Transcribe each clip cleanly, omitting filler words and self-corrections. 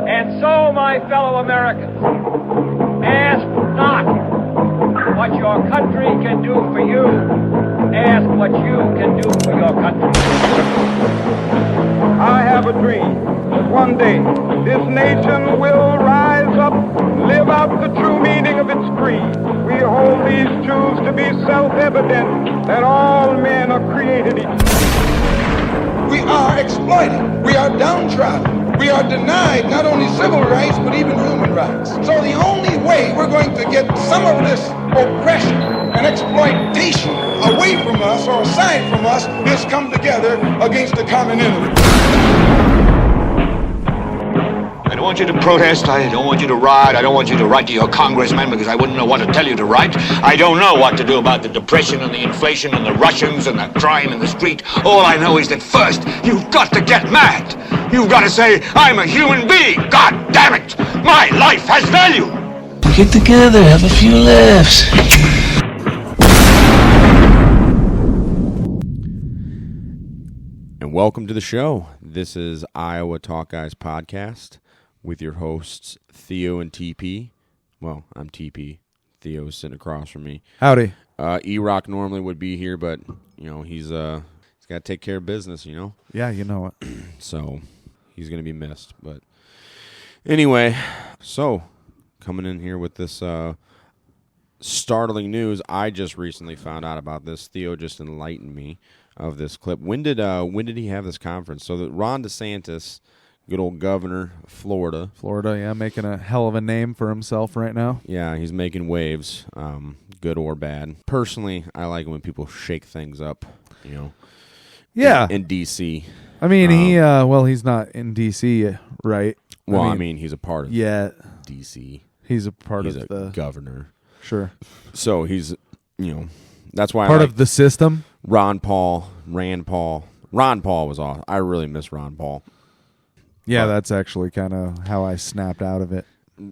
And so, my fellow Americans, ask not what your country can do for you. Ask what you can do for your country. I have a dream that one day this nation will rise up, live out the true meaning of its creed. We hold these truths to be self-evident, that all men are created equal. We are exploited. We are downtrodden. We are denied not only civil rights, but even human rights. So the only way we're going to get some of this oppression and exploitation away from us or aside from us is come together against the common enemy. I don't want you to protest, I don't want you to riot, I don't want you to write to your congressman because I wouldn't know what to tell you to write. I don't know what to do about the depression and the inflation and the Russians and the crime in the street. All I know is that first, you've got to get mad. You've got to say, I'm a human being, God damn it! My life has value! Get together, have a few laughs. And welcome to the show. This is Iowa Talk Guys Podcast with your hosts, Theo and Teepee. Well, I'm Teepee. Theo is sitting across from me. Howdy. Erock normally would be here, but, he's got to take care of business, Yeah, you know it. So he's going to be missed. But anyway, so coming in here with this startling news. I just recently found out about this. Theo just enlightened me of this clip. When did he have this conference? So that Ron DeSantis, good old governor of Florida. Florida, yeah, making a hell of a name for himself right now. Yeah, he's making waves, good or bad. Personally, I like it when people shake things up, Yeah. In D.C. I mean, he's not in D.C., right? Well, I mean he's a part of D.C. He's a part he's of a the governor. Sure. So he's, that's why part of the system. Rand Paul was awesome. I really miss Ron Paul. Yeah, that's actually kind of how I snapped out of it.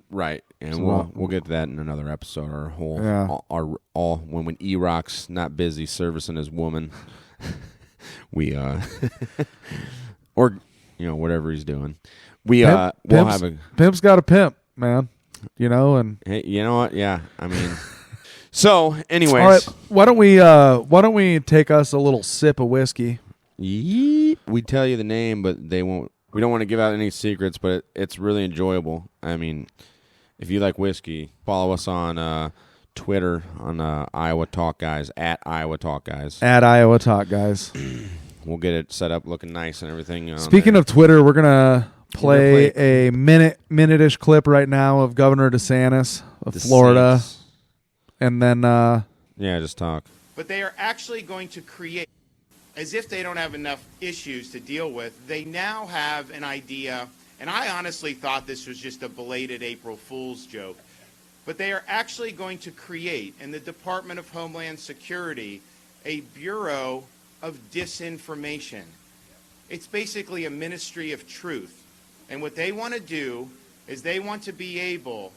Right, and So we'll get to that in another episode. Our whole, Yeah. all when Erock's not busy servicing his woman, we or whatever he's doing, we'll have a pimp's got a pimp, man. And hey, you know what? Yeah, I mean, so anyways, all right, why don't we take us a little sip of whiskey? We tell you the name, but they won't. We don't want to give out any secrets, but it's really enjoyable. I mean, if you like whiskey, follow us on Twitter on Iowa Talk Guys at Iowa Talk Guys. At Iowa Talk Guys. We'll get it set up looking nice and everything. Speaking of Twitter, we're gonna play a minute-ish clip right now of Governor DeSantis of Florida, and then just talk. But they are actually going to create, as if they don't have enough issues to deal with, they now have an idea, and I honestly thought this was just a belated April Fool's joke, but they are actually going to create in the Department of Homeland Security a Bureau of Disinformation. It's basically a ministry of truth. And what they want to do is they want to be able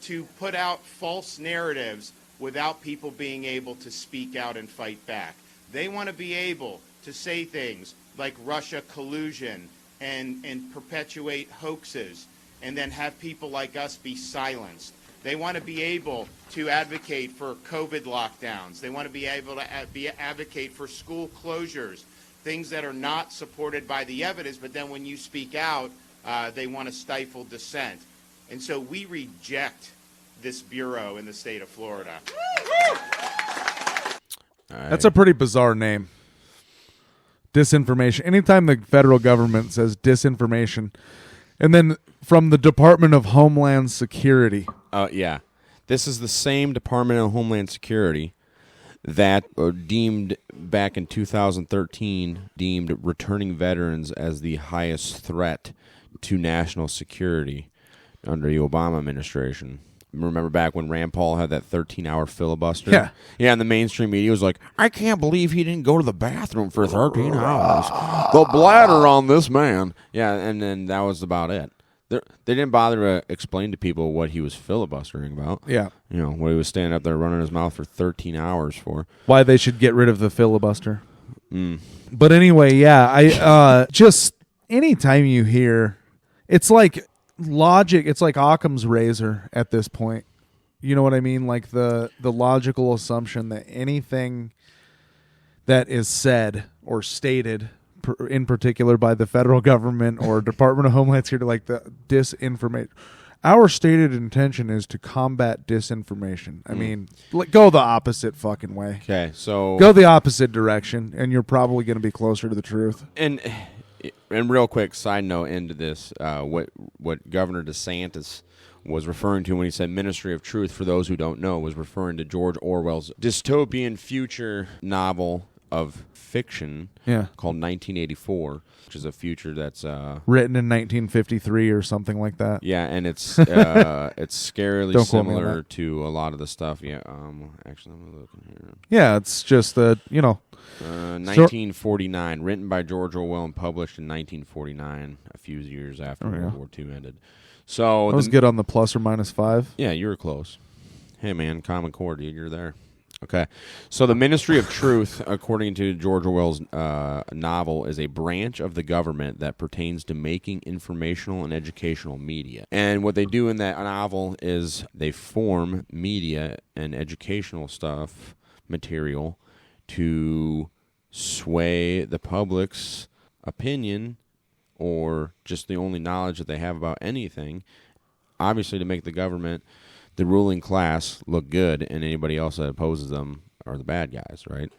to put out false narratives without people being able to speak out and fight back. They want to be able to say things like Russia collusion and perpetuate hoaxes and then have people like us be silenced. They want to be able to advocate for COVID lockdowns. They want to be able to advocate for school closures, things that are not supported by the evidence, but then when you speak out, they want to stifle dissent. And so we reject this bureau in the state of Florida. That's a pretty bizarre name. Disinformation. Anytime the federal government says disinformation, and then from the Department of Homeland Security. Yeah. This is the same Department of Homeland Security that deemed back in 2013, deemed returning veterans as the highest threat to national security under the Obama administration. Remember back when Rand Paul had that 13-hour filibuster? Yeah. Yeah, and the mainstream media was like, I can't believe he didn't go to the bathroom for 13 hours. The bladder on this man. Yeah, and then that was about it. They didn't bother to explain to people what he was filibustering about. Yeah. What he was standing up there running his mouth for 13 hours for. Why they should get rid of the filibuster. But anyway, yeah, I just anytime you hear, it's like logic. It's like Occam's razor at this point. You know what I mean? Like the logical assumption that anything that is said or stated, in particular by the federal government or Department of Homeland Security, like the disinformation. Our stated intention is to combat disinformation. I mean, go the opposite fucking way. Okay, so go the opposite direction, and you're probably going to be closer to the truth. And real quick side note into this, what Governor DeSantis was referring to when he said Ministry of Truth, for those who don't know, was referring to George Orwell's dystopian future novel of fiction called 1984, which is a future that's written in 1953 or something like that. Yeah, and it's scarily similar to a lot of the stuff. Yeah, actually, I'm looking here. Yeah, it's just 1949, written by George Orwell and published in 1949, a few years after World War II ended. So that was good on the plus or minus 5. Yeah, you were close. Hey, man, Common Core, dude, you're there. Okay, so the Ministry of Truth, according to George Orwell's novel, is a branch of the government that pertains to making informational and educational media. And what they do in that novel is they form media and educational material to sway the public's opinion or just the only knowledge that they have about anything, obviously to make the government, the ruling class, look good, and anybody else that opposes them are the bad guys, right?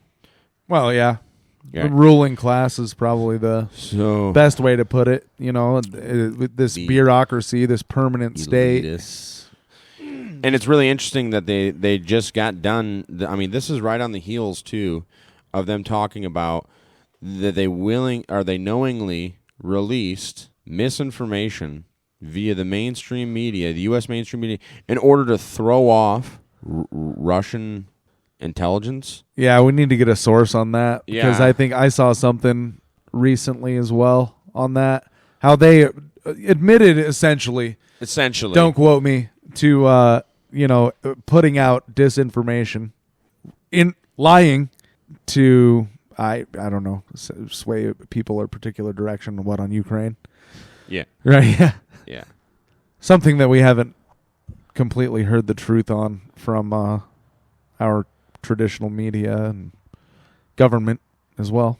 Well, yeah. The ruling class is probably the best way to put it. You know, with this bureaucracy, this permanent state. And it's really interesting that they just got done. I mean, this is right on the heels, too, of them talking about that they knowingly released misinformation via the mainstream media, the U.S. mainstream media, in order to throw off Russian intelligence. Yeah, we need to get a source on that because I think I saw something recently as well on that. How they admitted essentially, don't quote me, to putting out disinformation, in lying to I don't know, sway people a particular direction. On Ukraine? Yeah. Right. Yeah. Yeah. Something that we haven't completely heard the truth on from our traditional media and government as well.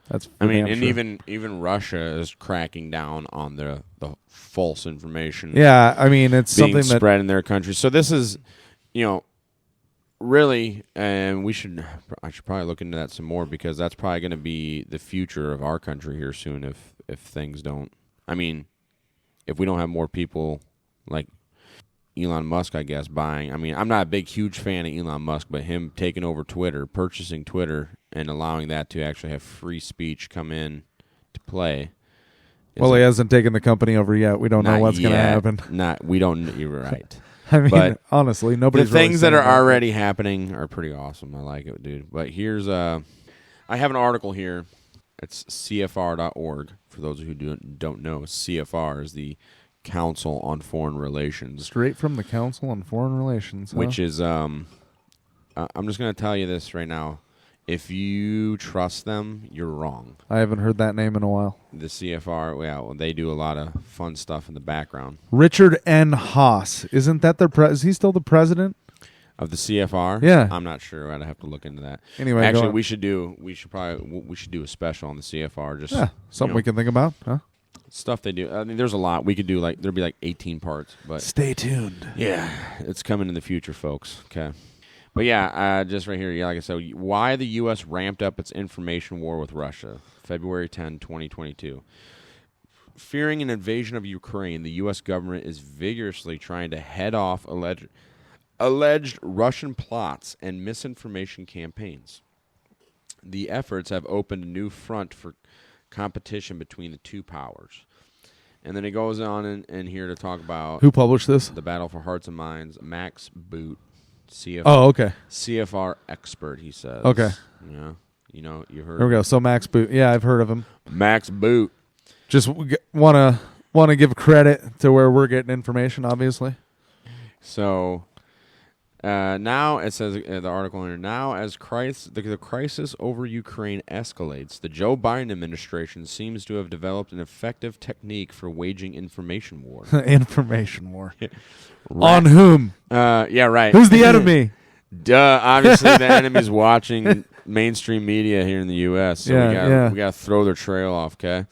That's and even Russia is cracking down on the false information. Yeah, I mean it's being something spread in their country. So this is, really, and I should probably look into that some more because that's probably going to be the future of our country here soon if things don't. I mean, if we don't have more people like Elon Musk, I guess, buying. I mean, I'm not a huge fan of Elon Musk, but him taking over Twitter, purchasing Twitter, and allowing that to actually have free speech come in to play. Well, he hasn't taken the company over yet. We don't know what's going to happen. We don't. You're right. I mean, honestly, nobody's the things that are already happening are pretty awesome. I like it, dude. But here's I have an article here. It's CFR.org. For those who don't know, CFR is the Council on Foreign Relations. Straight from the Council on Foreign Relations. Huh? Which is, I'm just going to tell you this right now. If you trust them, you're wrong. I haven't heard that name in a while. The CFR, they do a lot of fun stuff in the background. Richard N. Haas. Isn't that is he still the president? Of the CFR? Yeah. I'm not sure. I'd have to look into that. Anyway, actually, we should do a special on the CFR. Just something we can think about, huh? Stuff they do. I mean, there's a lot we could do. Like there'd be like 18 parts, but stay tuned. Yeah, it's coming in the future, folks. Okay, but just right here. Yeah, like I said, why the U.S. ramped up its information war with Russia, February 10, 2022. Fearing an invasion of Ukraine, the U.S. government is vigorously trying to head off alleged Russian plots and misinformation campaigns. The efforts have opened a new front for competition between the two powers. And then it goes on in here to talk about... Who published this? The Battle for Hearts and Minds. Max Boot, CFR. Oh, okay. CFR expert, he says. Okay. Yeah. You heard There we go. So Max Boot. Yeah, I've heard of him. Max Boot. Just want to give credit to where we're getting information, obviously. So... Now, it says, the article here, now as the crisis over Ukraine escalates, the Joe Biden administration seems to have developed an effective technique for waging information war. Information war. On whom? Yeah, right. Who's the enemy? Duh. Obviously, the enemy's watching mainstream media here in the U.S., so we got to throw their trail off, okay?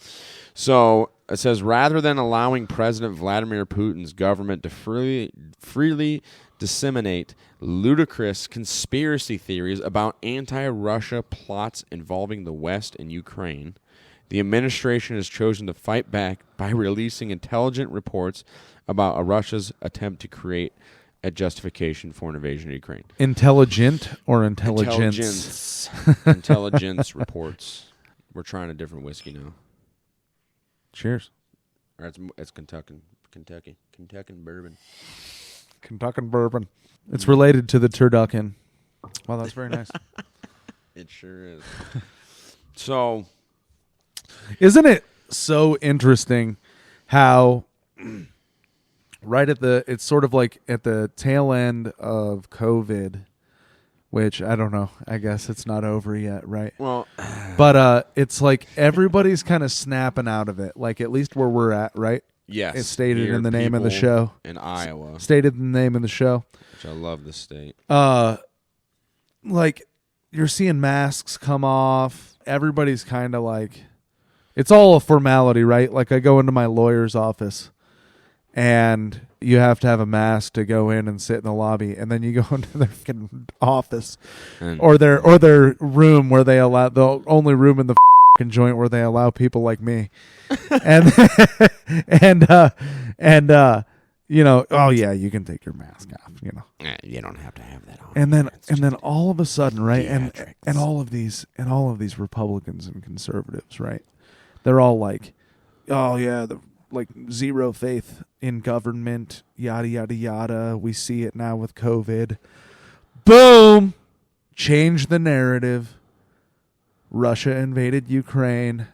So it says, rather than allowing President Vladimir Putin's government to freely disseminate ludicrous conspiracy theories about anti-Russia plots involving the West and Ukraine, the administration has chosen to fight back by releasing intelligent reports about Russia's attempt to create a justification for an invasion of Ukraine. Intelligent or intelligence? Intelligence reports. We're trying a different whiskey now. Cheers. Or it's Kentucky bourbon. Kentucky bourbon. It's related to the turducken. Wow, that's very nice. It sure is. So, isn't it so interesting how it's sort of like at the tail end of COVID, which I don't know, I guess it's not over yet, right? Well, but it's like everybody's kind of snapping out of it, like at least where we're at, right? yes. It's stated in the name of the show. In Iowa. Stated in the name of the show. Which I love the state. Like you're seeing masks come off. Everybody's kind of like, it's all a formality, right? Like I go into my lawyer's office and you have to have a mask to go in and sit in the lobby, and then you go into their fucking office or their room where they allow, the only room in the fucking joint where they allow people like me. and you know, oh yeah, you can take your mask off, you know. You don't have to have that on. And then all of a sudden, right? And all of these Republicans and conservatives, right? They're all like, oh yeah, like zero faith in government, yada yada yada. We see it now with COVID. Boom! Change the narrative. Russia invaded Ukraine.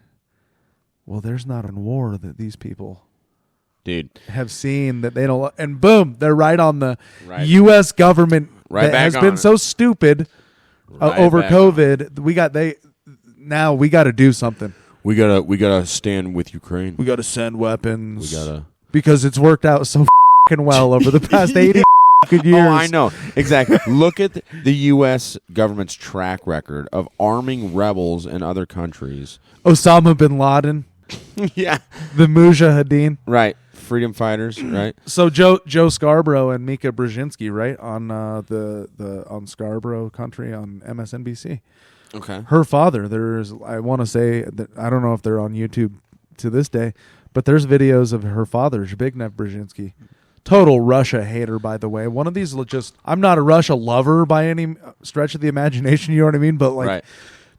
Well, there's not a war that these people have seen that they don't, and boom, they're right on the U.S. government that has been so stupid over COVID. We got to do something. We gotta stand with Ukraine. We gotta send weapons. Because it's worked out so fucking well over the past 80 years. Oh, I know exactly. Look at the U.S. government's track record of arming rebels in other countries. Osama bin Laden. Yeah, the Mujahideen. Right. Freedom fighters, right? So Joe Scarborough and Mika Brzezinski, right, on on Scarborough Country on MSNBC. Okay. Her father, I want to say that, I don't know if they're on YouTube to this day, but there's videos of her father, Zbigniew Brzezinski. Total Russia hater, by the way. One of these I'm not a Russia lover by any stretch of the imagination, you know what I mean? But like,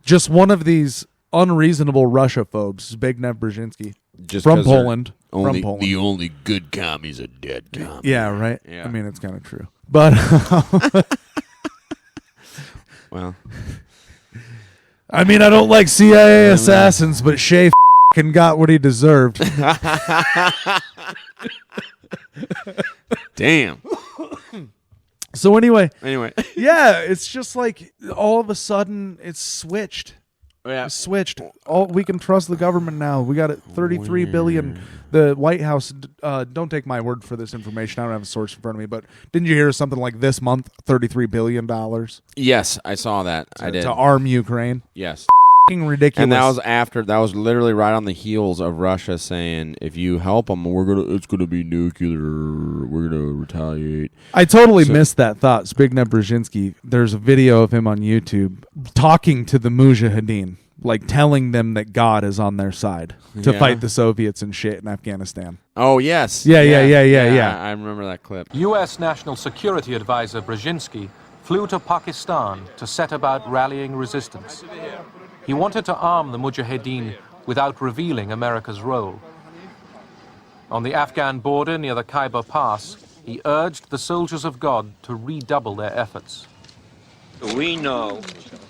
just one of these unreasonable Russia phobes, Zbigniew Brzezinski. Just from Poland. The only good commies are dead commies. Yeah, right? Yeah. I mean, it's kind of true. But, well, I mean, I don't like CIA assassins, but Shea f***ing got what he deserved. Damn. So anyway. Yeah, it's just like all of a sudden it's switched. Yeah. It's switched. We can trust the government now. We got $33 billion. The White House, don't take my word for this information. I don't have a source in front of me, but didn't you hear something like this month, $33 billion? Yes, I saw that. I did. To arm Ukraine. Yes. Ridiculous. And that was literally right on the heels of Russia saying, if you help them, it's gonna be nuclear. We're gonna retaliate. I totally missed that thought. Zbigniew Brzezinski. There's a video of him on YouTube talking to the Mujahideen, like telling them that God is on their side to fight the Soviets and shit in Afghanistan. Oh yes. Yeah. I remember that clip. U.S. National Security Advisor Brzezinski flew to Pakistan to set about rallying resistance. He wanted to arm the Mujahideen without revealing America's role. On the Afghan border near the Khyber Pass, he urged the soldiers of God to redouble their efforts. We know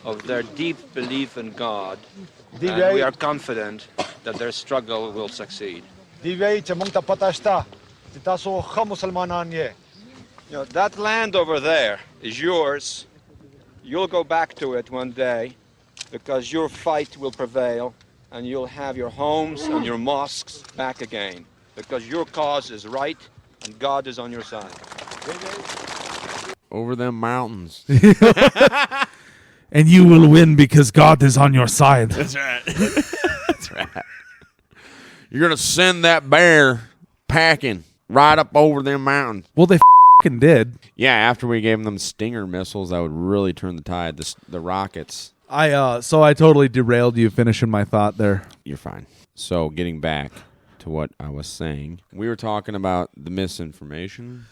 of their deep belief in God, and we are confident that their struggle will succeed. You know, that land over there is yours. You'll go back to it one day because your fight will prevail and you'll have your homes and your mosques back again because your cause is right and God is on your side. Over them mountains. And you will win because God is on your side. That's right. That's right. You're going to send that bear packing right up over them mountains. Well, they f***ing did. Yeah, after we gave them Stinger missiles, that would really turn the tide. The rockets. So I totally derailed you finishing my thought there. You're fine. So getting back to what I was saying, we were talking about the misinformation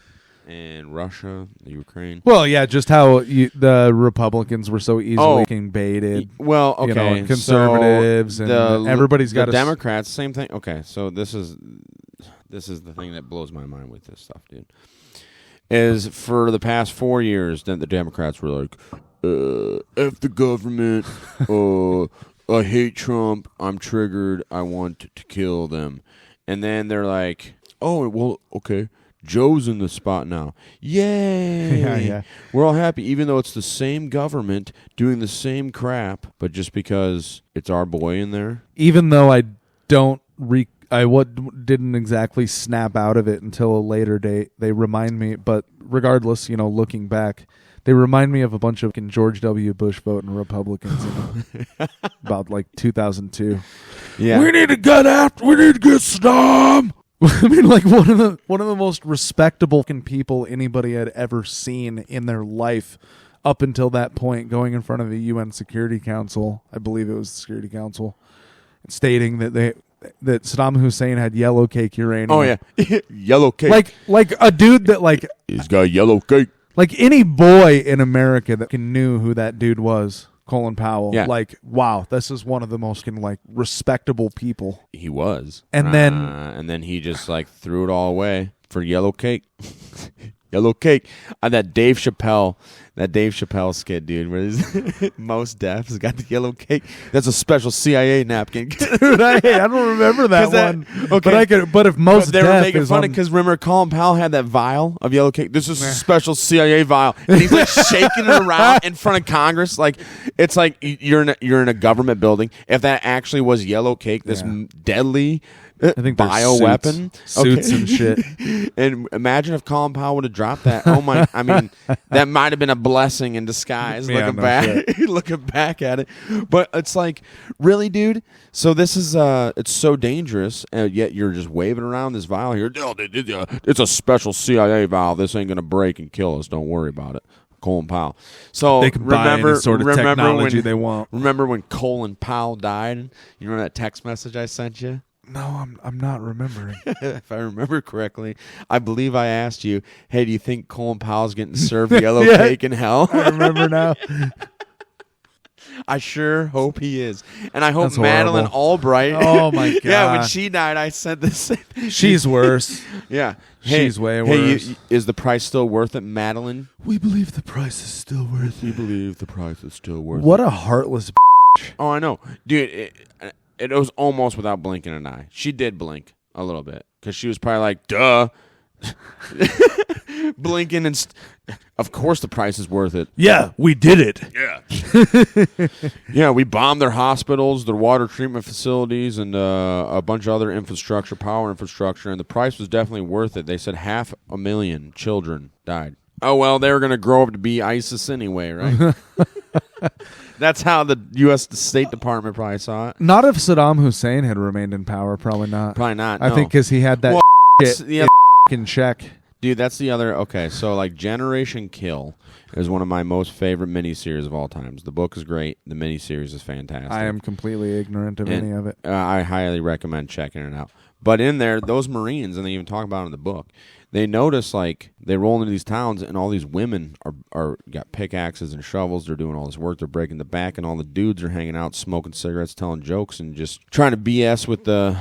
and Russia, the Ukraine. Well, yeah, just how the Republicans were so easily baited. Well, okay, and conservatives, and everybody's got the Democrats. Same thing. Okay, so this is the thing that blows my mind with this stuff, dude. Is for the past 4 years, then the Democrats were like, "F the government." I hate Trump. I'm triggered. I want to kill them. And then they're like, "Oh, well, okay. Joe's in the spot now. Yay!" Yeah. We're all happy, even though it's the same government doing the same crap, but just because it's our boy in there. Even though I don't didn't exactly snap out of it until a later date. They remind me, but regardless, looking back, they remind me of a bunch of George W. Bush voting Republicans about like 2002. Yeah, we need to get Saddam. I mean, like one of the most respectable people anybody had ever seen in their life up until that point, going in front of the UN Security Council. I believe it was the Security Council, stating that Saddam Hussein had yellow cake uranium. Oh yeah, yellow cake. Like a dude that he's got yellow cake. Like any boy in America that knew who that dude was, Colin Powell. Yeah. Like, wow, this is one of the most respectable people. He was. And then he just threw it all away for yellow cake. Yellow cake. That Dave Chappelle skit, dude, where Most Def has got the yellow cake. That's a special CIA napkin. Dude, I don't remember that one. Okay. But if Most they were Def making is fun of because remember Colin Powell had that vial of yellow cake. This is a special CIA vial, and he's shaking it around in front of Congress. It's like you're in a government building. If that actually was yellow cake, this deadly. I think bioweapon suits and shit. And imagine if Colin Powell would have dropped that. Oh my! I mean, that might have been a blessing in disguise. Looking back at it, but it's like, really, dude. So this is it's so dangerous, and yet you're just waving around this vial here. It's a special CIA vial. This ain't gonna break and kill us. Don't worry about it. Colin Powell. So they can buy any sort of technology they want. Remember when Colin Powell died? You remember that text message I sent you? No, I'm not remembering. If I remember correctly, I believe I asked you, "Hey, do you think Colin Powell's getting served yellow cake in hell?" I remember now. I sure hope he is, and I hope That's Madeleine Albright. Oh my god! Yeah, when she died, I said this. She's worse. Yeah, she's way worse. Is the price still worth it, Madeleine? We believe the price is still worth it. We believe the price is still worth it. What a heartless. Oh, I know, dude. It was almost without blinking an eye. She did blink a little bit because she was probably like, "Duh," blinking and. Of course, the price is worth it. Yeah, we did it. Yeah, yeah. We bombed their hospitals, their water treatment facilities, and a bunch of other infrastructure, power infrastructure, and the price was definitely worth it. They said 500,000 children died. Oh well, they were going to grow up to be ISIS anyway, right? That's how the U.S. State Department probably saw it. Not if Saddam Hussein had remained in power. Probably not. Probably not. I think because he had that shit in check. Dude, that's the other. Okay, so Generation Kill is one of my most favorite miniseries of all times. The book is great. The miniseries is fantastic. I am completely ignorant of any of it. I highly recommend checking it out. But in there, those Marines, and they even talk about it in the book, they notice they roll into these towns and all these women are got pickaxes and shovels. They're doing all this work. They're breaking the back, and all the dudes are hanging out, smoking cigarettes, telling jokes, and just trying to BS with the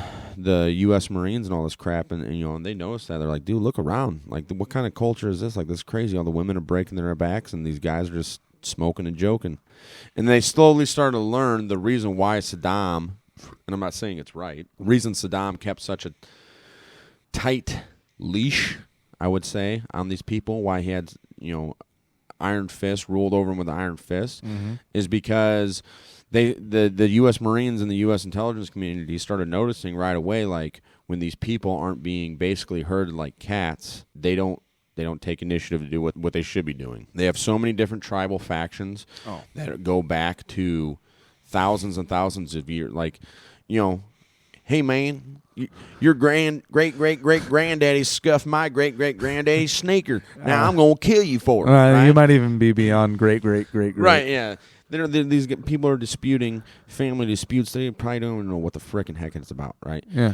U.S. Marines and all this crap. And they notice that. They're like, dude, look around. What kind of culture is this? This is crazy. All the women are breaking their backs, and these guys are just smoking and joking. And they slowly started to learn the reason why Saddam, and I'm not saying it's right, the reason Saddam kept such a tight leash I would say, on these people, why he had, iron fist, ruled over them with an iron fist, is because the U.S. Marines and the U.S. intelligence community started noticing right away, like, when these people aren't being basically herded like cats, they don't take initiative to do what they should be doing. They have so many different tribal factions that go back to thousands and thousands of years. Like, hey, man, your great-great-great-granddaddy scuffed my great-great-granddaddy's sneaker. Now I'm going to kill you for it. Right? You might even be beyond great-great-great-great. Right, yeah. These people are disputing family disputes. They probably don't even know what the frickin' heck it's about, right? Yeah.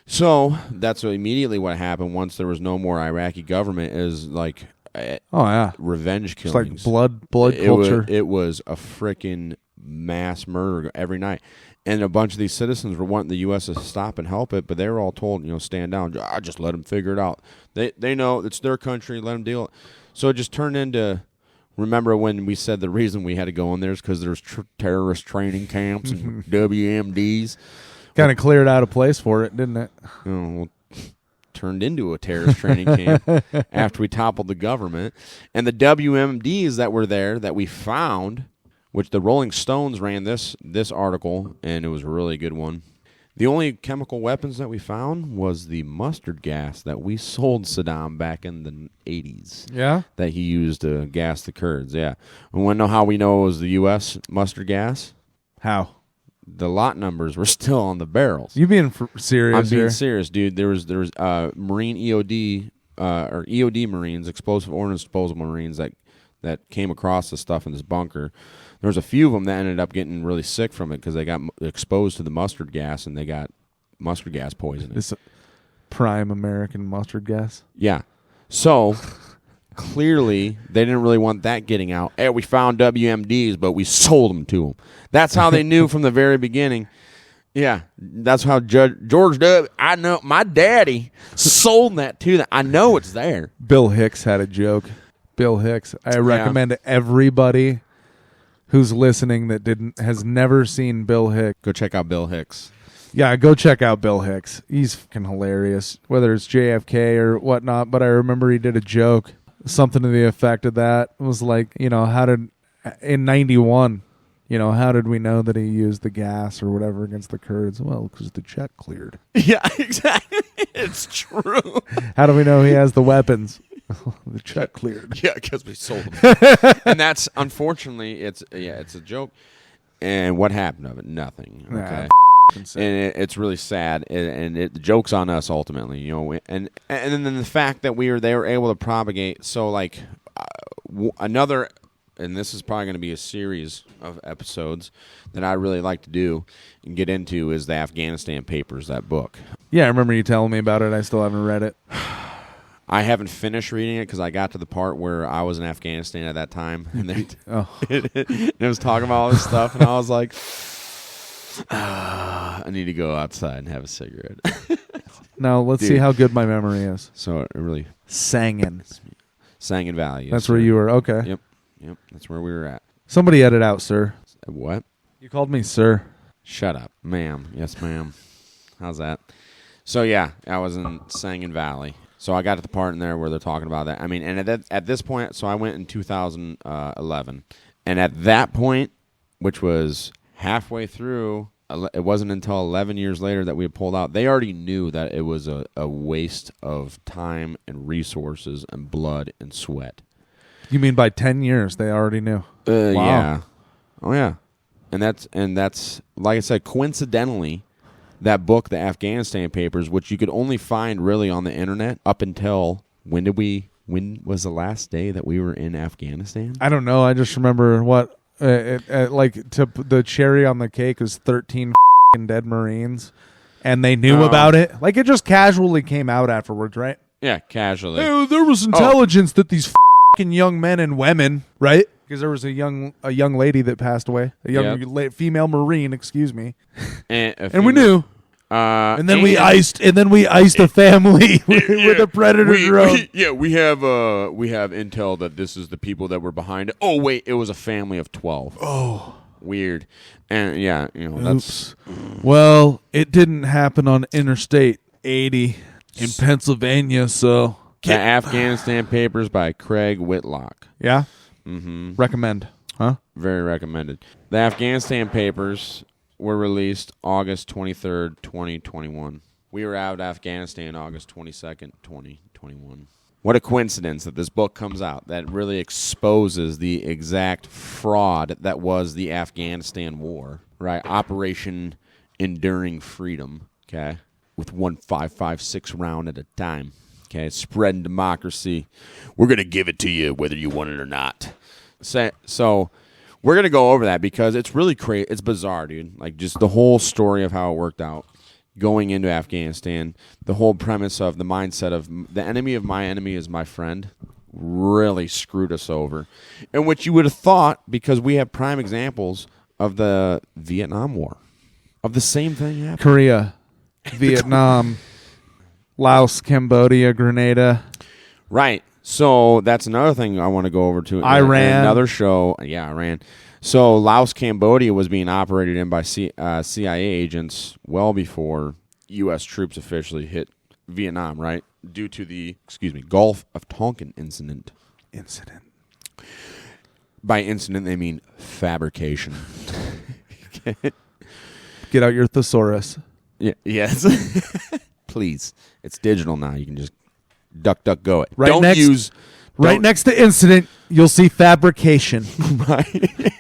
So that's immediately what happened once there was no more Iraqi government is like revenge killings. It's like blood culture. It was a frickin' mass murder every night. And a bunch of these citizens were wanting the U.S. to stop and help it, but they were all told, stand down. I just let them figure it out. They know it's their country. Let them deal it. So it just turned into, remember when we said the reason we had to go in there is because there's terrorist training camps and WMDs. Kind of cleared out a place for it, didn't it? Well, turned into a terrorist training camp after we toppled the government. And the WMDs that were there that we found, which the Rolling Stones ran this article, and it was a really good one. The only chemical weapons that we found was the mustard gas that we sold Saddam back in the 80s. Yeah? That he used to gas the Kurds, yeah. And want to know how we know it was the U.S. mustard gas? How? The lot numbers were still on the barrels. You being serious? I'm being here? serious, dude. There was Marine EOD or EOD Marines, explosive ordnance disposal Marines that came across the stuff in this bunker. There was a few of them that ended up getting really sick from it because they got exposed to the mustard gas and they got mustard gas poisoning. It's prime American mustard gas. Yeah. So clearly they didn't really want that getting out. Hey, we found WMDs, but we sold them to them. That's how they knew from the very beginning. Yeah, that's how George W. I know my daddy sold that to them. I know it's there. Bill Hicks had a joke. Bill Hicks. I recommend everybody who's listening that has never seen Bill Hicks. Go check out Bill Hicks. Yeah, go check out Bill Hicks. He's fucking hilarious, whether it's JFK or whatnot. But I remember he did a joke, something to the effect of that. It was like, in 91, how did we know that he used the gas or whatever against the Kurds? Well, because the check cleared. Yeah, exactly. It's true. How do we know he has the weapons? The check cleared. Yeah, because we sold them. And that's, unfortunately, it's a joke. And what happened of it? Nothing. Okay. And it's really sad. And the joke's on us ultimately, And then the fact that they were able to propagate. So, like, another, and this is probably going to be a series of episodes that I really like to do and get into, is the Afghanistan Papers, that book. Yeah, I remember you telling me about it. I still haven't read it. I haven't finished reading it because I got to the part where I was in Afghanistan at that time, and it was talking about all this stuff, and I was like, I need to go outside and have a cigarette. Now, let's see how good my memory is. So it really... Sangin Valley. That's where you were. Okay. Yep. That's where we were at. Somebody edit out, sir. What? You called me sir. Shut up. Ma'am. Yes, ma'am. How's that? So, yeah, I was in Sangin Valley. So I got to the part in there where they're talking about that. I mean, and at this point, so I went in 2011. And at that point, which was halfway through, it wasn't until 11 years later that we had pulled out. They already knew that it was a waste of time and resources and blood and sweat. You mean by 10 years they already knew? Wow. Yeah. Oh, yeah. And that's, like I said, coincidentally, that book, the Afghanistan Papers, which you could only find really on the internet up until when was the last day that we were in Afghanistan? I don't know. I just remember the cherry on the cake was 13 dead Marines, and they knew about it. Like, it just casually came out afterwards, right? Yeah, casually. Hey, there was intelligence that these young men and women, right? Because there was a young lady that passed away, a young female Marine, excuse me, and we knew. And then we iced a family with a Predator drone. We have intel that this is the people that were behind it. Oh wait, it was a family of 12. Oh, weird. And that's. Well, it didn't happen on Interstate 80 in Pennsylvania, so The Afghanistan Papers by Craig Whitlock. Yeah? Mm-hmm. Recommend. Huh? Very recommended. The Afghanistan Papers were released August 23rd, 2021. We were out of Afghanistan August 22nd, 2021. What a coincidence that this book comes out that really exposes the exact fraud that was the Afghanistan war, right? Operation Enduring Freedom, okay? With 1.556 round at a time, okay? Spreading democracy. We're going to give it to you whether you want it or not. So we're going to go over that because it's really crazy. It's bizarre, dude. Like, just the whole story of how it worked out. Going into Afghanistan, the whole premise of the mindset of the enemy of my enemy is my friend really screwed us over. And what you would have thought, because we have prime examples of the Vietnam War, of the same thing happening. Korea, Vietnam, Laos, Cambodia, Grenada. Right. So that's another thing I want to go over to. Iran. Another show. Yeah, Iran. So Laos, Cambodia was being operated in by CIA agents well before U.S. troops officially hit Vietnam, right? Due to the, Gulf of Tonkin incident. By incident, they mean fabrication. Get out your thesaurus. Yeah, yes. Please. It's digital now. You can just duck, go it. Right next to incident, you'll see fabrication. Right.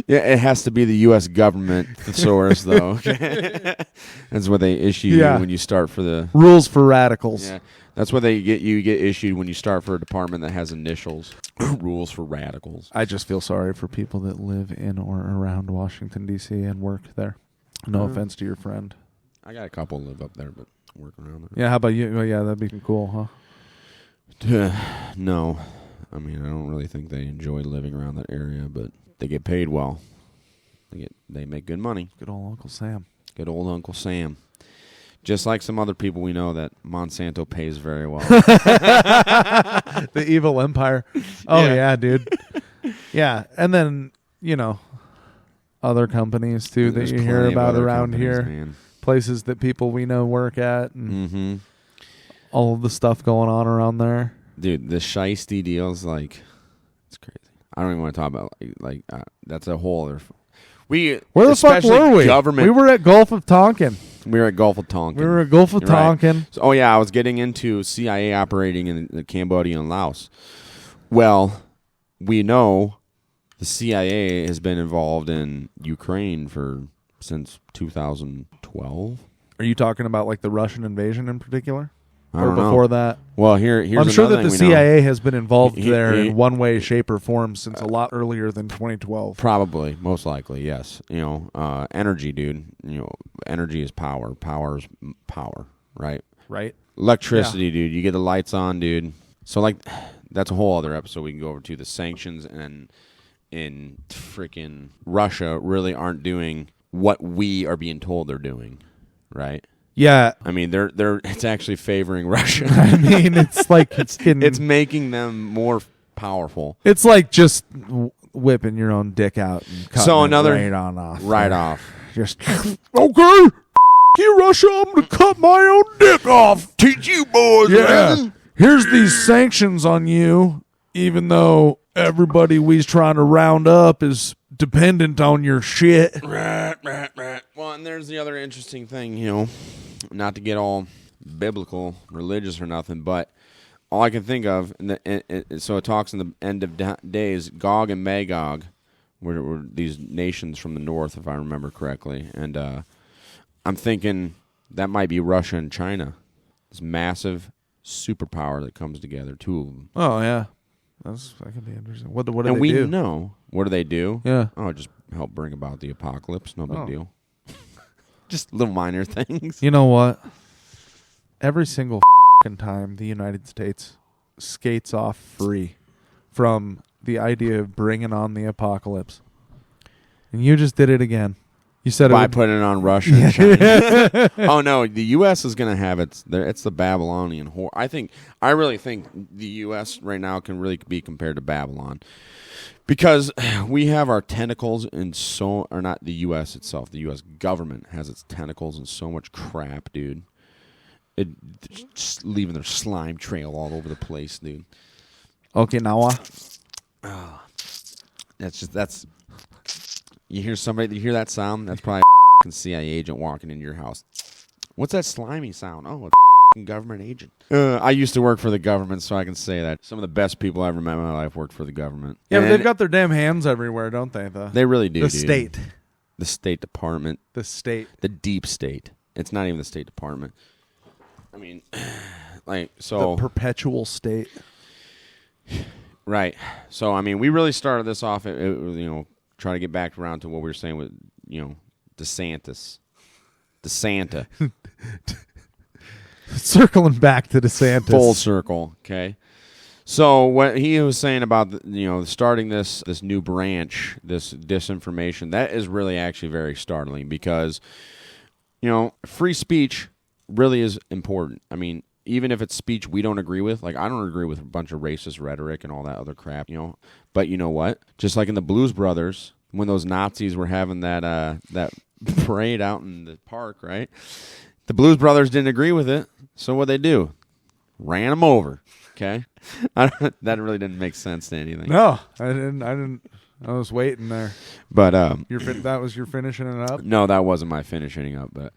Yeah, it has to be the U.S. government thesaurus, though. Okay? That's what they issue you when you start for the... Rules for radicals. Yeah, that's what you get issued when you start for a department that has initials. Rules for radicals. I just feel sorry for people that live in or around Washington, D.C. and work there. No offense to your friend. I got a couple live up there, but work around there. Yeah, how about you? Well, yeah, that'd be cool, huh? No. I mean, I don't really think they enjoy living around that area, but... They get paid well. They make good money. Good old Uncle Sam. Good old Uncle Sam. Just like some other people we know that Monsanto pays very well. The evil empire. Oh, yeah dude. Yeah, and then, other companies, too, that you hear about around here. Man. Places that people we know work at, and all of the stuff going on around there. Dude, the shiesty deals, it's crazy. I don't even want to talk about that's a whole other. Where the fuck were we? We were at Gulf of Tonkin. We were at Gulf of Tonkin. Tonkin. So, I was getting into CIA operating in Cambodia and Laos. Well, we know the CIA has been involved in Ukraine since 2012. Are you talking about the Russian invasion in particular? I don't know. Before that? Well, here's I'm sure that the thing CIA has been involved there in one way, shape, or form since a lot earlier than 2012. Probably, most likely, yes. Energy, dude. Energy is power. Power is power, right? Right. Electricity, dude. You get the lights on, dude. So, that's a whole other episode we can go over to. The sanctions in freaking Russia really aren't doing what we are being told they're doing, right? Yeah, I mean it's actually favoring Russia. I mean, it's it's making them more powerful. It's like just whipping your own dick out and cutting it right off. Just okay, you Russia, I'm gonna cut my own dick off. Teach you boys. Yeah, here's these sanctions on you, even though everybody we's trying to round up is dependent on your shit. Right. Well, and there's the other interesting thing, not to get all biblical, religious or nothing, but all I can think of, so it talks in the end of days, Gog and Magog were these nations from the north, if I remember correctly, and I'm thinking that might be Russia and China, this massive superpower that comes together, two of them. Oh, yeah. That could be interesting. What do they do? And we know. What do they do? Yeah. Oh, just help bring about the apocalypse. No big deal. Just little minor things. You know what? Every single time the United States skates off free from the idea of bringing on the apocalypse. And you just did it again. You said by putting it on Russia and China. Oh no, the U.S. is going to have it's the Babylonian horror. I really think the U.S. right now can really be compared to Babylon because we have our tentacles in or not the U.S. itself. The U.S. government has its tentacles in so much crap, dude. just leaving their slime trail all over the place, dude. Okinawa. That's. You hear that sound? That's probably a CIA agent walking into your house. What's that slimy sound? Oh, it's a government agent. I used to work for the government, so I can say that some of the best people I ever met in my life worked for the government. Yeah, but they've got their damn hands everywhere, don't they? They really do. The state. The State Department. The state. The deep state. It's not even the State Department. I mean, like, so. The perpetual state. Right. So, I mean, we really started this off, try to get back around to what we were saying with, DeSantis. DeSanta. Circling back to DeSantis. Full circle, okay? So what he was saying about, starting this new branch, this disinformation, that is really actually very startling because, free speech really is important. I mean, even if it's speech we don't agree with, like I don't agree with a bunch of racist rhetoric and all that other crap, But you know what? Just like in the Blues Brothers, when those Nazis were having that parade out in the park, right? The Blues Brothers didn't agree with it, so what'd they do? Ran them over. Okay, that really didn't make sense to anything. No, I didn't. I was waiting there. But that was your finishing it up. No, that wasn't my finishing up. But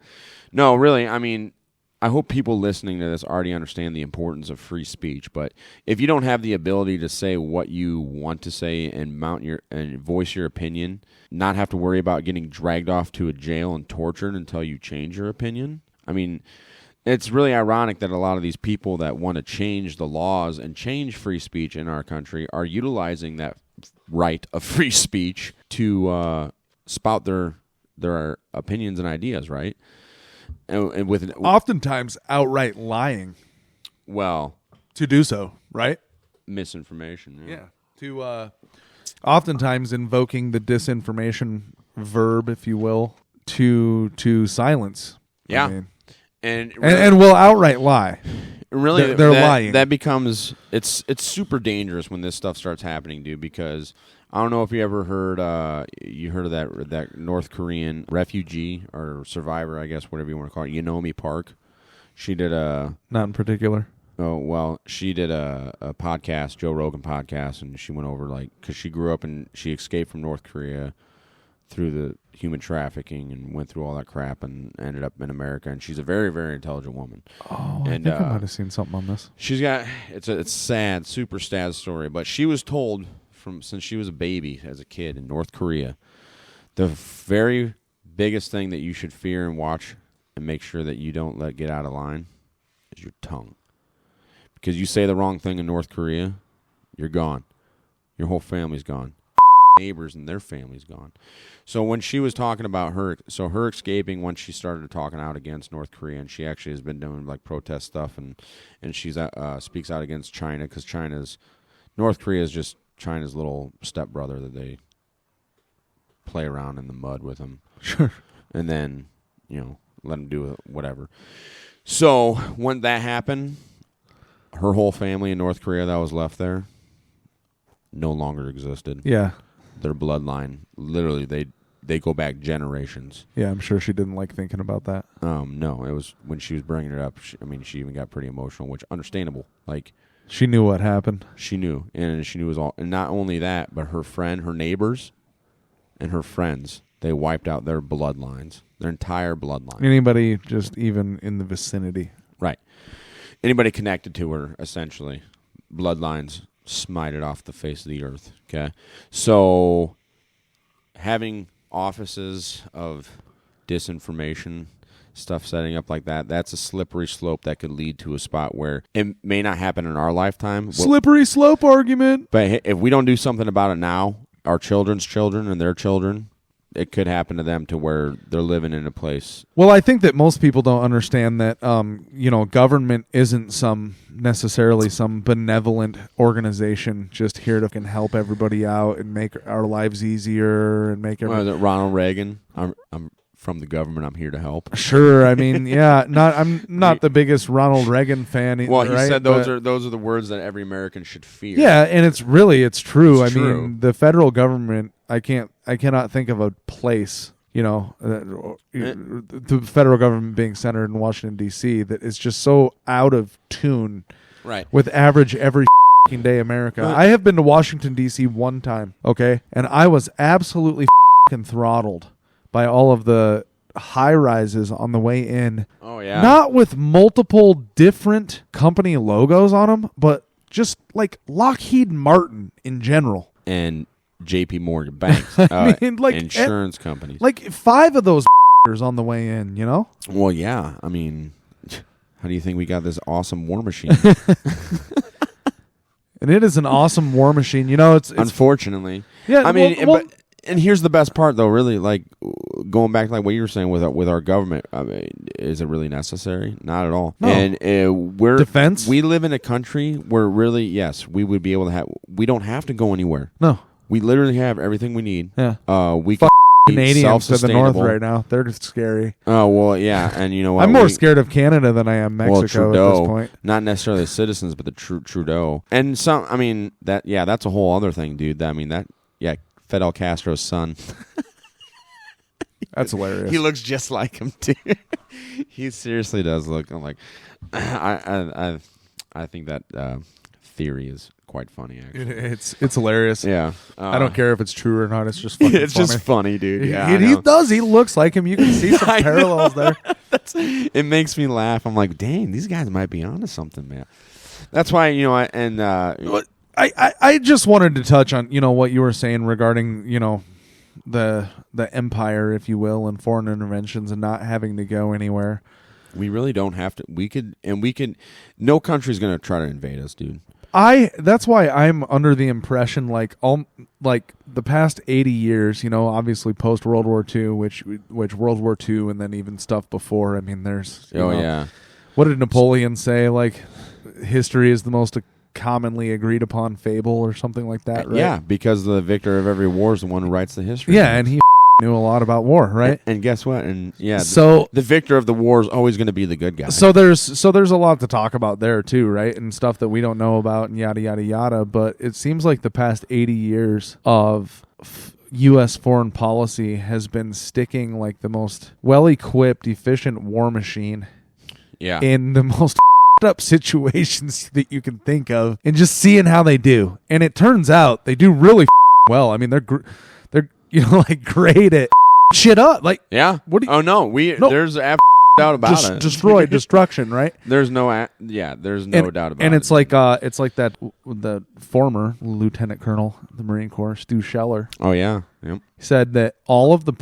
no, really, I mean, I hope people listening to this already understand the importance of free speech. But if you don't have the ability to say what you want to say and voice your opinion, not have to worry about getting dragged off to a jail and tortured until you change your opinion. I mean, it's really ironic that a lot of these people that want to change the laws and change free speech in our country are utilizing that right of free speech to spout their opinions and ideas, right? And with oftentimes outright lying. Well, to do so, right? Misinformation. Yeah. To oftentimes invoking the disinformation verb, if you will, to silence. Yeah. I mean, and will outright lie. Really, they're lying. That becomes it's super dangerous when this stuff starts happening, dude. Because I don't know if you ever heard of that North Korean refugee or survivor, I guess, whatever you want to call it, Yeonmi Park. She did not in particular. Oh well, she did a podcast, Joe Rogan podcast, and she went over because she grew up and she escaped from North Korea through the human trafficking and went through all that crap and ended up in America. And she's a very, very intelligent woman. Oh, I think I might have seen something on this. She's got it's sad, super sad story. But she was told since she was a baby as a kid in North Korea, the very biggest thing that you should fear and watch and make sure that you don't let get out of line is your tongue. Because you say the wrong thing in North Korea, you're gone. Your whole family's gone. Neighbors and their family's gone. So when she was talking about her escaping when she started talking out against North Korea, and she actually has been doing protest stuff, and she's speaks out against China because North Korea is just China's little stepbrother that they play around in the mud with them. Sure. And then let them do whatever. So when that happened, her whole family in North Korea that was left there no longer existed. Yeah. Their bloodline, literally, they go back generations. Yeah, I'm sure she didn't like thinking about that. No, it was when she was bringing it up. She even got pretty emotional, which understandable. She knew what happened. She knew, and she knew it was all. And not only that, but her neighbors, and her friends, they wiped out their bloodlines, their entire bloodline. Anybody just even in the vicinity, right? Anybody connected to her, essentially, bloodlines smited off the face of the earth. Okay, so having offices of disinformation stuff setting up like that's a slippery slope that could lead to a spot where it may not happen in our lifetime. Slippery slope argument. But if we don't do something about it now, our children's children and their children, it could happen to them to where they're living in a place. Well, I think that most people don't understand that, government isn't necessarily some benevolent organization just here to help everybody out and make our lives easier and make everything. Ronald Reagan, I'm from the government. I'm here to help. Sure, I mean, yeah, I'm not the biggest Ronald Reagan fan. Well, he said those are the words that every American should fear. Yeah, and it's true. It's true. mean, the federal government. I cannot think of a place the federal government being centered in Washington, D.C., that is just so out of tune Right. with average every f***ing day America. I have been to Washington, D.C. one time, okay? And I was absolutely f***ing throttled by all of the high-rises on the way in. Oh, yeah. Not with multiple different company logos on them, but just like Lockheed Martin in general. And J.P. Morgan banks, insurance companies. Like 5 of those on the way in, Well, yeah. I mean, how do you think we got this awesome war machine? And it is an awesome war machine. It's unfortunately. Yeah. I mean, and here's the best part, though. Really, like going back to like what you were saying with our government. I mean, is it really necessary? Not at all. No. And we're defense. We live in a country where really, yes, we would be able to have. We don't have to go anywhere. No. We literally have everything we need. Yeah. We can be Canadians to the north self-sustainable right now. They're scary. Oh, well, yeah. And you know what? I'm more scared of Canada than I am Mexico Trudeau, at this point. Not necessarily the citizens, but the Trudeau. And some, I mean, that's a whole other thing, dude. Fidel Castro's son. That's hilarious. He looks just like him, too. He seriously does look. I'm like, I think that theory is quite funny, actually. It's hilarious. Yeah. I don't care if it's true or not. It's just fucking it's funny. just funny, dude. Yeah, he does. He looks like him. You can see some parallels there. It makes me laugh. I'm like, dang, these guys might be onto something, man. That's why, I just wanted to touch on, what you were saying regarding, the empire, if you will, and foreign interventions and not having to go anywhere. We really don't have to. We could. No country's going to try to invade us, dude. That's why I'm under the impression like the past 80 years, obviously post World War II, which World War II and then even stuff before. I mean, there's yeah. What did Napoleon say? Like, history is the most commonly agreed upon fable or something like that, right? Yeah, because the victor of every war is the one who writes the history. Yeah, and he knew a lot about war, right? And guess what? And yeah, so the victor of the war is always going to be the good guy. So there's a lot to talk about there too, right? And stuff that we don't know about and yada yada yada. But it seems like the past 80 years of U.S. foreign policy has been sticking like the most well-equipped, efficient war machine. Yeah. In the most up situations that you can think of, and just seeing how they do. And it turns out they do really well. I mean, they're like great at shit up. Like, yeah. What do you, oh no, there's doubt about it. Destruction, right? There's no doubt about it. And it's like that the former Lieutenant Colonel of the Marine Corps, Stu Scheller. Oh yeah. Yep. He said that all of the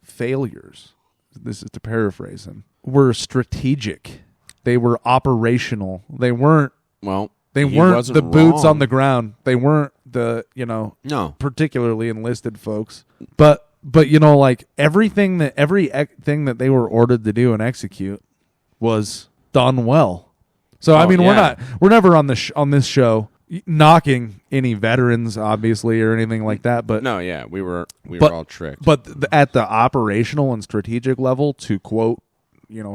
failures, this is to paraphrase him, were strategic. They were operational. They weren't the boots on the ground. They weren't the, particularly enlisted folks. But like everything that they were ordered to do and execute was done well. So I mean, we're never on this show knocking any veterans, obviously, or anything like that. But no, yeah, we were all tricked. But at the operational and strategic level, to quote,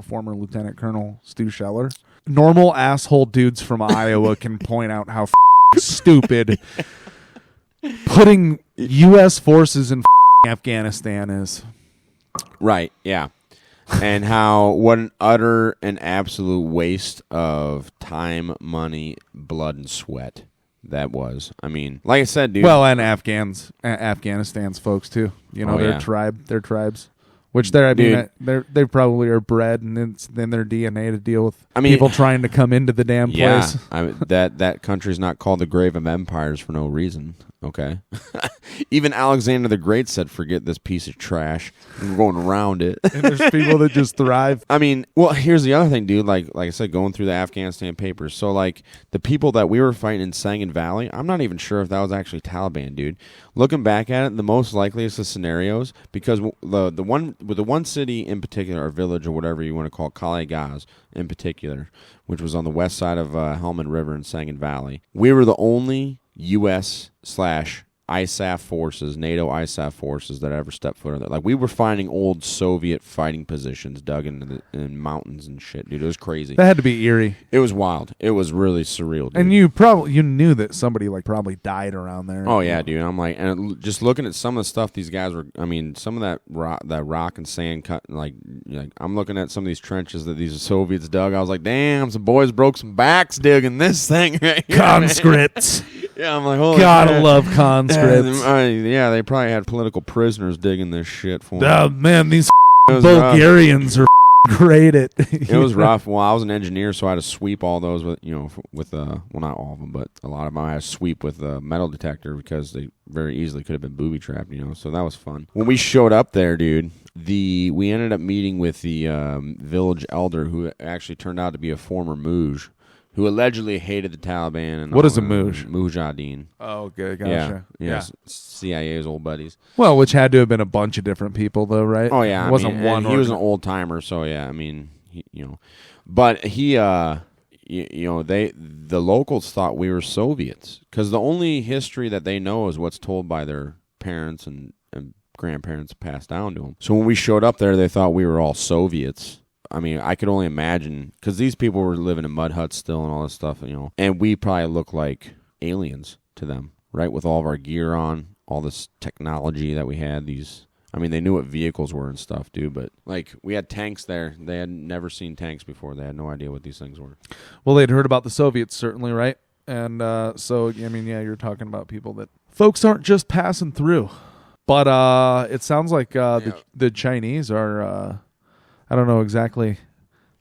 former Lieutenant Colonel Stu Scheller, normal asshole dudes from Iowa can point out how stupid putting U.S. forces in Afghanistan is. Right, yeah. And what an utter and absolute waste of time, money, blood, and sweat that was. I mean, like I said, dude. Well, and Afghanistan's folks too. Their tribes. Which they probably are bred, and it's in their DNA to deal with people trying to come into the damn place. That country's not called the Grave of Empires for no reason. Okay, even Alexander the Great said, "Forget this piece of trash." And we're going around it. And there's people that just thrive. I mean, well, here's the other thing, dude. Like I said, going through the Afghanistan papers. So, like the people that we were fighting in Sangin Valley, I'm not even sure if that was actually Taliban, dude. Looking back at it, the most likeliest of scenarios, because the one city in particular, or village, or whatever you want to call it, Kali Gaz in particular, which was on the west side of Helmand River in Sangin Valley, we were the only U.S. ISAF forces, NATO ISAF forces that ever stepped foot on there. Like, we were finding old Soviet fighting positions dug into in mountains and shit, dude. It was crazy. That had to be eerie. It was wild. It was really surreal, dude. And you knew that somebody like probably died around there. Oh yeah, dude. I'm like, and just looking at some of the stuff these guys were. I mean, some of that rock and sand cut. Like I'm looking at some of these trenches that these Soviets dug. I was like, damn, some boys broke some backs digging this thing right here, Conscripts. Yeah, I'm like, holy gotta shit. love conscripts. Yeah, they probably had political prisoners digging this shit for them. Oh man, these It was Bulgarians are great at. It was rough. Well, I was an engineer, so I had to sweep all those with, well, not all of them, but a lot of them I had to sweep with a metal detector because they very easily could have been booby trapped, so that was fun. When we showed up there, dude, we ended up meeting with the village elder who actually turned out to be a former Muj, who allegedly hated the Taliban. And what is a Muj? Mujahideen. Oh, okay, gotcha. Yeah. CIA's old buddies. Well, which had to have been a bunch of different people, though, right? Oh yeah, it wasn't one. He was an old timer, so yeah. I mean, but he, the locals thought we were Soviets because the only history that they know is what's told by their parents and grandparents passed down to them. So when we showed up there, they thought we were all Soviets. I mean, I could only imagine, because these people were living in mud huts still and all this stuff, and we probably look like aliens to them, right? With all of our gear on, all this technology that we had, they knew what vehicles were and stuff, dude, but, like, we had tanks there. They had never seen tanks before. They had no idea what these things were. Well, they'd heard about the Soviets, certainly, right? And so, I mean, yeah, you're talking about people that folks aren't just passing through. But it sounds like the Chinese are... I don't know exactly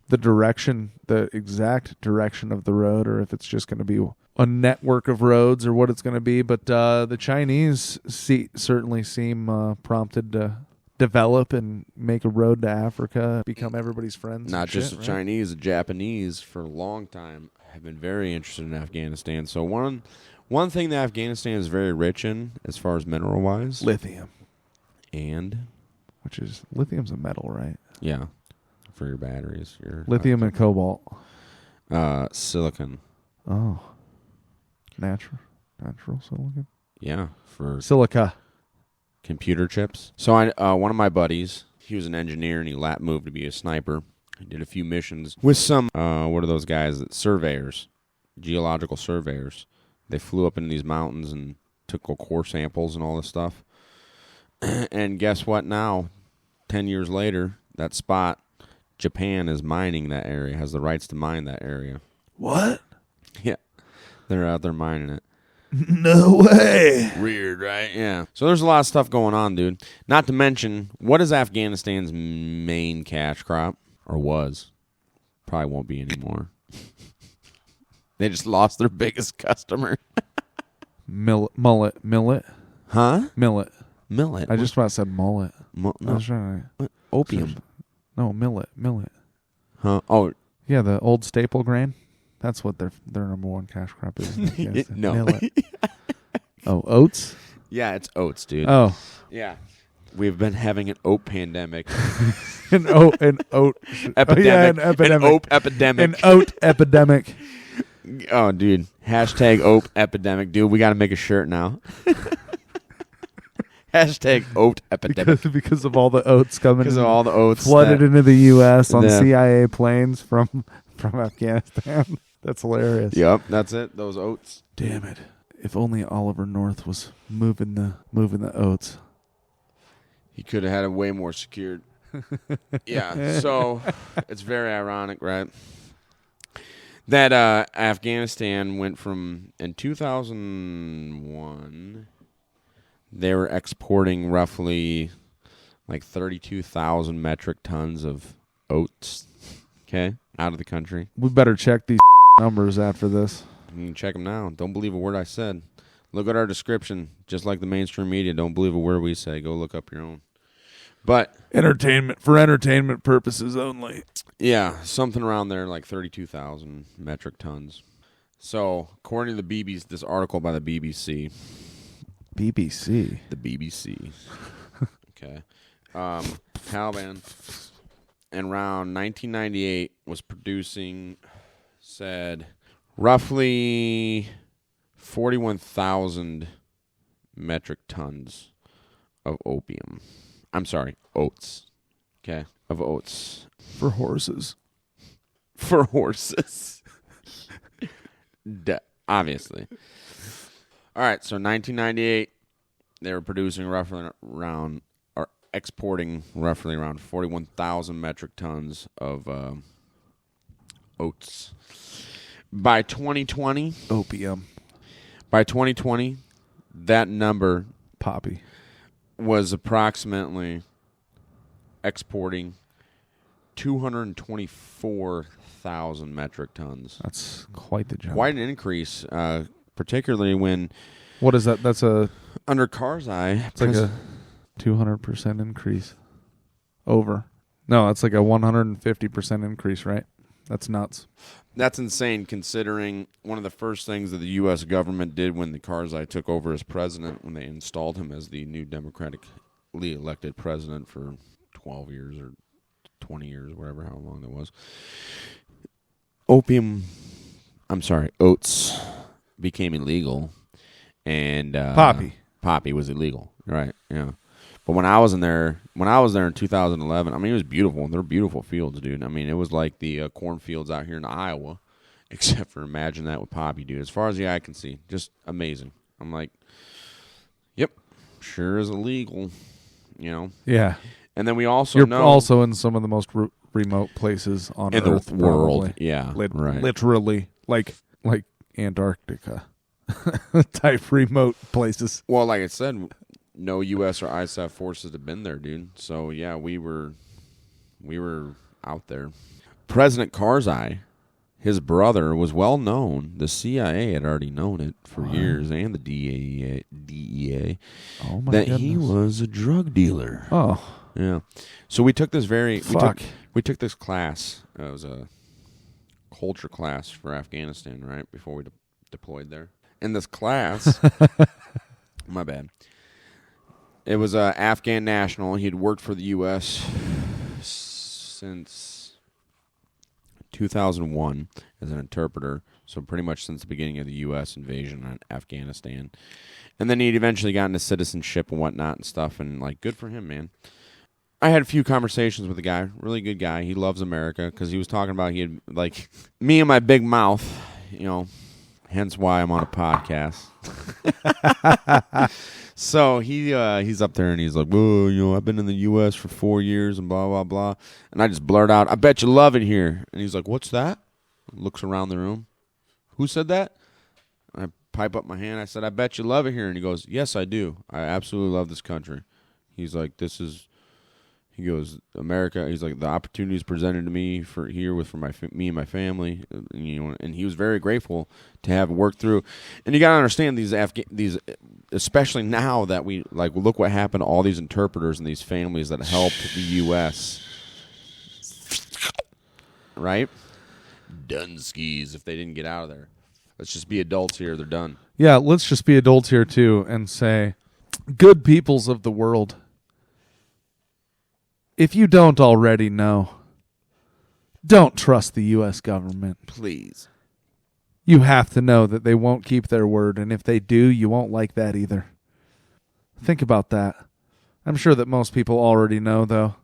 the exact direction of the road, or if it's just going to be a network of roads or what it's going to be. But the Chinese certainly seem prompted to develop and make a road to Africa, become everybody's friends. Not just the Chinese, the Japanese for a long time have been very interested in Afghanistan. So one thing that Afghanistan is very rich in, as far as mineral-wise, lithium, which is lithium's a metal, right? Yeah, for your batteries. Lithium and cobalt. Silicon. Oh, natural silicon. Yeah, for silica. Computer chips. So one of my buddies, he was an engineer and he moved to be a sniper. He did a few missions with some what are those guys? Surveyors, geological surveyors. They flew up into these mountains and took core samples and all this stuff. And guess what? Now, 10 years later, that spot, Japan is mining that area, has the rights to mine that area. What? Yeah. They're out there mining it. No way. Weird, right? Yeah. So there's a lot of stuff going on, dude. Not to mention, what is Afghanistan's main cash crop? Or was? Probably won't be anymore. They just lost their biggest customer. Mullet. Huh? Millet. Millet. I just about said mullet. No. I was trying to... Opium. No, millet. Huh? Oh. Yeah, the old staple grain. That's what their number one cash crop is. No. Millet. Oh, oats? Yeah, it's oats, dude. Oh. Yeah. We've been having an oat pandemic. An oat epidemic. Yeah, an epidemic. An oat epidemic. An oat epidemic. Oh, dude. Hashtag oat epidemic. Dude, we got to make a shirt now. Hashtag oat epidemic. Because of all the oats coming. Because of all the oats. Flooded into the U.S. on CIA planes from Afghanistan. That's hilarious. Yep, that's it. Those oats. Damn it. If only Oliver North was moving the oats. He could have had it way more secured. Yeah, so it's very ironic, right? That Afghanistan went from, in 2001, they were exporting roughly like 32,000 metric tons of oats, okay, out of the country. We better check these numbers after this. You can check them now. Don't believe a word I said. Look at our description. Just like the mainstream media, don't believe a word we say. Go look up your own. But for entertainment purposes only. Yeah, something around there, like 32,000 metric tons. So, according to the BBC, this article by the BBC. BBC? The BBC. Okay. Taliban, in around 1998, was producing, said, roughly 41,000 metric tons of opium. I'm sorry, oats. Okay, of oats. For horses. For horses. Obviously. All right, so 1998, they were producing roughly around, or exporting roughly around 41,000 metric tons of oats. By 2020, opium. By 2020, that number, poppy, was approximately exporting 224,000 metric tons. That's quite the jump. Quite an increase, particularly when... What is that? That's a... Under Karzai... It's like a 200% increase. Over. No, that's like a 150% increase, right? That's nuts. That's insane, considering one of the first things that the U.S. government did when the Karzai took over as president, when they installed him as the new democratically elected president for 12 years or 20 years, whatever, how long that was. Oats became illegal, and poppy was illegal, right? Yeah. But when I was there in 2011, I mean, it was beautiful. They're beautiful fields, dude. I mean, it was like the cornfields out here in Iowa, except for imagine that with poppy, dude. As far as the eye can see, just amazing. I'm like, yep, sure is illegal, you know? Yeah. And then we also You're also in some of the most remote places on in Earth, the world. Probably. Yeah, right. Literally, like Antarctica type remote places. Well, like I said, no U.S. or ISAF forces have been there, dude. So yeah, we were out there. President Karzai, his brother, was well known. The CIA had already known it for years, and the DEA. Oh my that goodness. He was a drug dealer. Oh, yeah. So we took this Fuck. We took this class. It was a culture class for Afghanistan, right before we deployed there. In this class, my bad. It was an Afghan national. He had worked for the U.S. since 2001 as an interpreter, so pretty much since the beginning of the U.S. invasion on Afghanistan. And then he'd eventually gotten into citizenship and whatnot and stuff, and, like, good for him, man. I had a few conversations with the guy, really good guy. He loves America, because he was talking about, he had, like, me and my big mouth, you know, hence why I'm on a podcast. So he's up there and he's like, "Whoa, you know, I've been in the U.S. for 4 years and blah blah blah." And I just blurt out, "I bet you love it here." And he's like, "What's that?" Looks around the room. "Who said that?" I pipe up my hand. I said, "I bet you love it here." And he goes, "Yes, I do. I absolutely love this country." He's like, he goes, "America." He's like, "The opportunities presented to me for me and my family, you know," and he was very grateful to have worked through. And you got to understand these especially now that we like look what happened to all these interpreters and these families that helped the U.S. Right? Dunskies if they didn't get out of there. Let's just be adults here. They're done. Yeah, let's just be adults here too and say, good peoples of the world, if you don't already know, don't trust the U.S. government. Please. You have to know that they won't keep their word, and if they do, you won't like that either. Think about that. I'm sure that most people already know, though.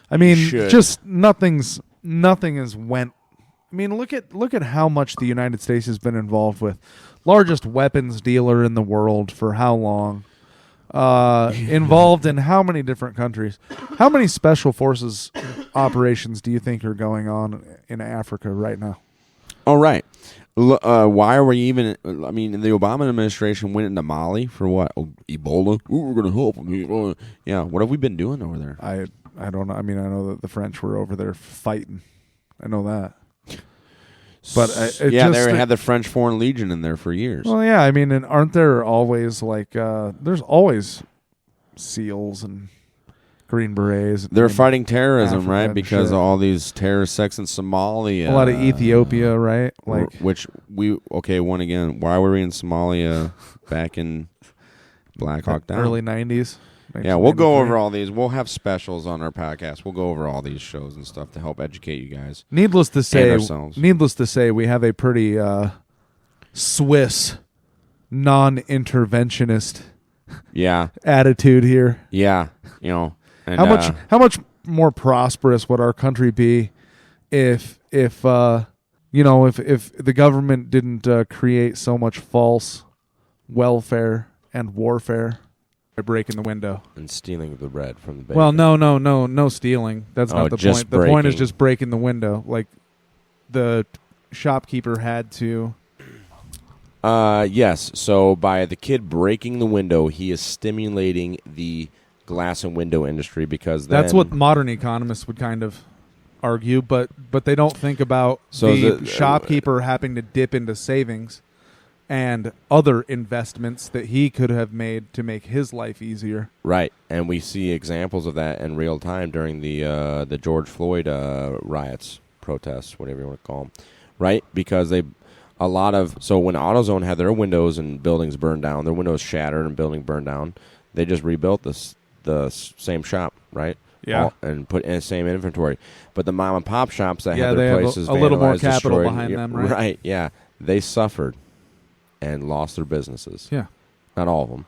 I mean, just nothing has went. I mean, look at how much the United States has been involved with. Largest weapons dealer in the world for how long? Involved in how many different countries? How many special forces operations do you think are going on in Africa right now? All right. Why are we even? I mean, the Obama administration went into Mali for what? Oh, Ebola. Ooh, we're going to help them. Yeah. What have we been doing over there? I don't know. I mean, I know that the French were over there fighting. I know that. But they had the French Foreign Legion in there for years. Well, yeah. I mean, and aren't there always like there's always SEALs and Green Berets. They're fighting terrorism, Africa, right? Because of all these terrorist sects in Somalia. A lot of Ethiopia, right? Like, one again. Why were we in Somalia back in Black Hawk Down? Early 90s. Yeah, we'll go over all these. We'll have specials on our podcast. We'll go over all these shows and stuff to help educate you guys. Needless to say, we have a pretty Swiss, non-interventionist Yeah. attitude here. Yeah. You know. And, How much more prosperous would our country be if the government didn't create so much false welfare and warfare by breaking the window and stealing the bread from the baker? Well, no stealing. That's not the point. The point is just breaking the window. Like the shopkeeper had to. Yes. So by the kid breaking the window, he is stimulating the glass and window industry because that's what modern economists would kind of argue, but they don't think about the shopkeeper having to dip into savings and other investments that he could have made to make his life easier. Right, and we see examples of that in real time during the George Floyd riots, protests, whatever you want to call them. Right, because when AutoZone had their windows and buildings burned down, their windows shattered and building burned down, they just rebuilt the same shop, right? Yeah, and put in the same inventory. But the mom and pop shops that had their their places a little more capital destroyed, behind them, right? Right, yeah, they suffered and lost their businesses. Yeah, not all of them,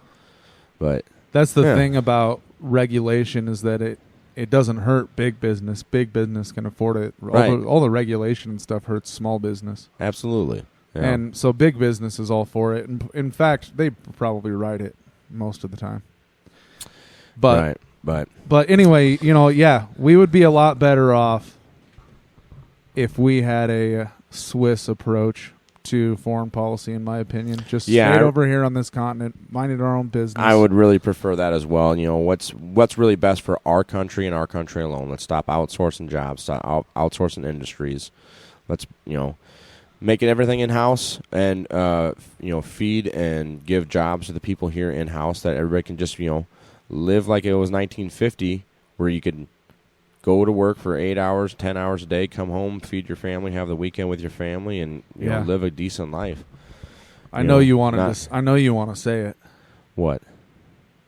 but that's the thing about regulation is that it doesn't hurt big business. Big business can afford it. Right. All the regulation and stuff hurts small business. Absolutely. Yeah. And so big business is all for it. And in fact, they probably write it most of the time. But anyway, we would be a lot better off if we had a Swiss approach to foreign policy, in my opinion. Just stayed over here on this continent, minding our own business. I would really prefer that as well. You know, what's really best for our country and our country alone. Let's stop outsourcing jobs, stop outsourcing industries. Let's, make it everything in-house and, feed and give jobs to the people here in-house that everybody can just, live like it was 1950, where you could go to work for 8 hours, 10 hours a day, come home, feed your family, have the weekend with your family, and live a decent life. I know you want to say it. What?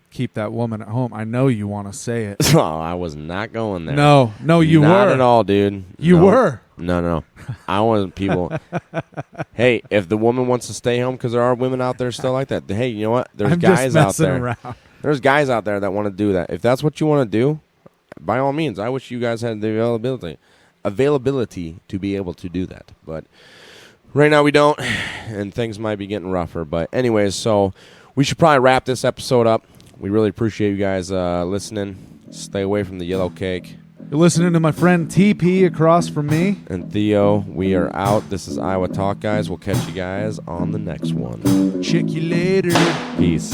Keep that woman at home. I know you want to say it. Oh, I was not going there. No, you were. Not at all, dude. You were. No. I want people. Hey, if the woman wants to stay home, because there are women out there still like that. Hey, you know what? There's guys out there. Around. There's guys out there that want to do that. If that's what you want to do, by all means, I wish you guys had the availability to be able to do that. But right now we don't, and things might be getting rougher. But anyways, so we should probably wrap this episode up. We really appreciate you guys listening. Stay away from the yellow cake. You're listening to my friend Teepee across from me. And Theo, we are out. This is Iowa Talk, guys. We'll catch you guys on the next one. Check you later. Peace.